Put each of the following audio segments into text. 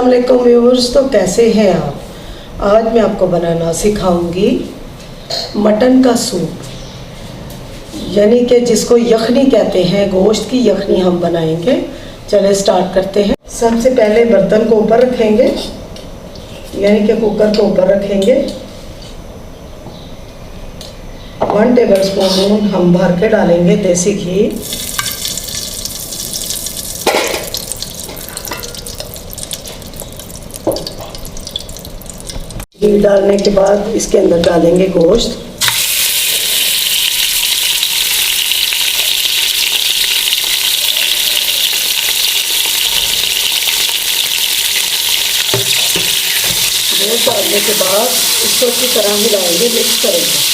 अस्सलाम वालेकुम व्यूअर्स। तो कैसे हैं आप? आज मैं आपको बनाना सिखाऊंगी मटन का सूप, यानी कि जिसको यखनी कहते हैं, गोश्त की यखनी हम बनाएंगे। चले स्टार्ट करते हैं। सबसे पहले बर्तन को ऊपर रखेंगे, यानी कि कुकर को ऊपर रखेंगे। 1 टेबल स्पून हम भर के डालेंगे देसी घी। घी डालने के बाद इसके अंदर डालेंगे गोश्त। गोश्त डालने के बाद इसको अच्छी तरह मिलाएंगे, मिक्स करेंगे।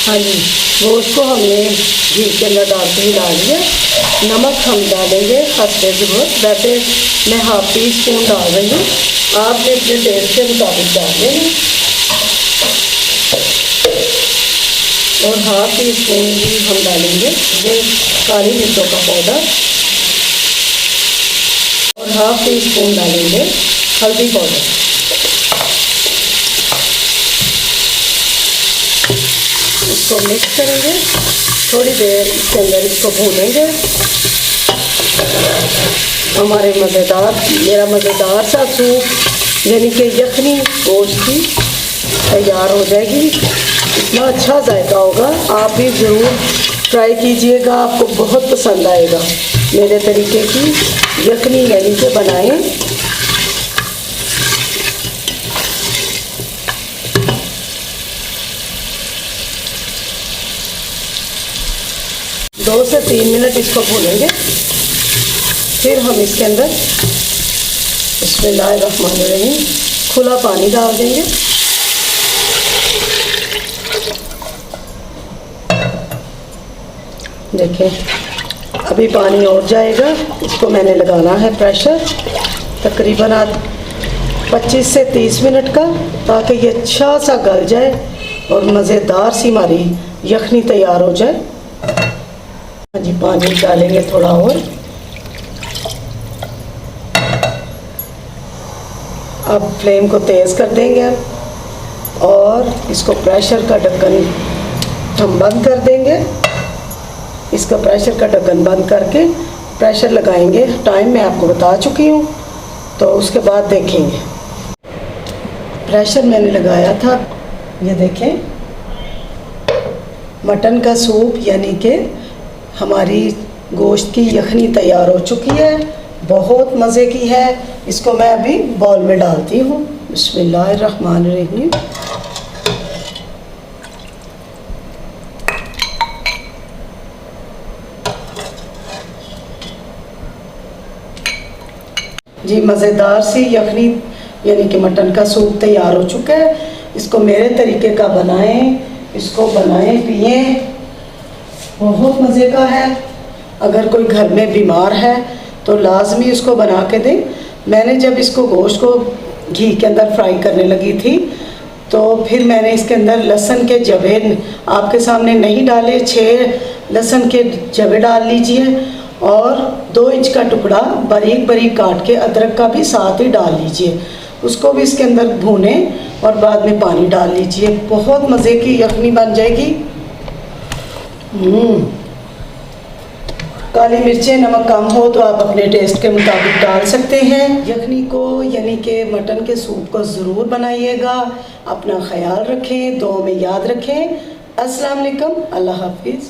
हाँ जी, गोश्त को हमने घी के अंदर डालते ही डाल दिया। नमक हम डालेंगे हंसते ज़रूरत, वैसे मैं ½ टीस्पून डाल रही हूँ, आपने अपने टेस्ट के मुताबिक डाल लेंगे। और ½ टीस्पून भी हम डालेंगे ये काली मिर्चों का पाउडर, और ½ टीस्पून डालेंगे हल्दी पाउडर। इसको मिक्स करेंगे, थोड़ी देर इसके अंदर इसको भूनेंगे। हमारे मेरा मज़ेदार सा सूप यानी कि यखनी गोश्त की तैयार हो जाएगी। इतना अच्छा जायका होगा, आप भी ज़रूर ट्राई कीजिएगा, आपको बहुत पसंद आएगा। मेरे तरीके की यखनी यानी कि बनाएं। दो से 3 मिनट इसको भूनेंगे। फिर हम इसके अंदर बिस्मिल्लाहिर्रहमानिर्रहीम खुला पानी डाल देंगे। देखें, अभी पानी और जाएगा। इसको मैंने लगाना है प्रेशर तकरीबन 25 से 30 मिनट का, ताकि ये अच्छा सा गल जाए और मज़ेदार सी हमारी यखनी तैयार हो जाए। हाँ जी, पानी डालेंगे थोड़ा और। अब फ्लेम को तेज़ कर देंगे और इसको प्रेशर का ढक्कन हम बंद कर देंगे। इसका प्रेशर का ढक्कन बंद करके प्रेशर लगाएंगे। टाइम मैं आपको बता चुकी हूँ, तो उसके बाद देखेंगे। प्रेशर मैंने लगाया था, ये देखें मटन का सूप यानी कि हमारी गोश्त की यखनी तैयार हो चुकी है, बहुत मज़े की है। इसको मैं अभी बाउल में डालती हूँ। बिस्मिल्लाहिर्रहमानिर्रहीम। जी, मज़ेदार सी यखनी यानी कि मटन का सूप तैयार हो चुका है। इसको मेरे तरीके का बनाएं, इसको बनाएं पिएं, बहुत मज़े का है। अगर कोई घर में बीमार है तो लाजमी इसको बना के दें। मैंने जब इसको गोश्त को घी के अंदर फ्राई करने लगी थी, तो फिर मैंने इसके अंदर लहसुन के जवे आपके सामने नहीं डाले। 6 लहसुन के जवे डाल लीजिए और 2 इंच का टुकड़ा बारीक बारीक काट के अदरक का भी साथ ही डाल लीजिए। उसको भी इसके अंदर भूनें और बाद में पानी डाल लीजिए। बहुत मज़े की यखनी बन जाएगी। काली मिर्चें नमक कम हो तो आप अपने टेस्ट के मुताबिक डाल सकते हैं। यखनी को यानी कि मटन के सूप को ज़रूर बनाइएगा। अपना ख्याल रखें, दुआ में याद रखें। अस्सलाम वालेकुम, अल्लाह हाफिज़।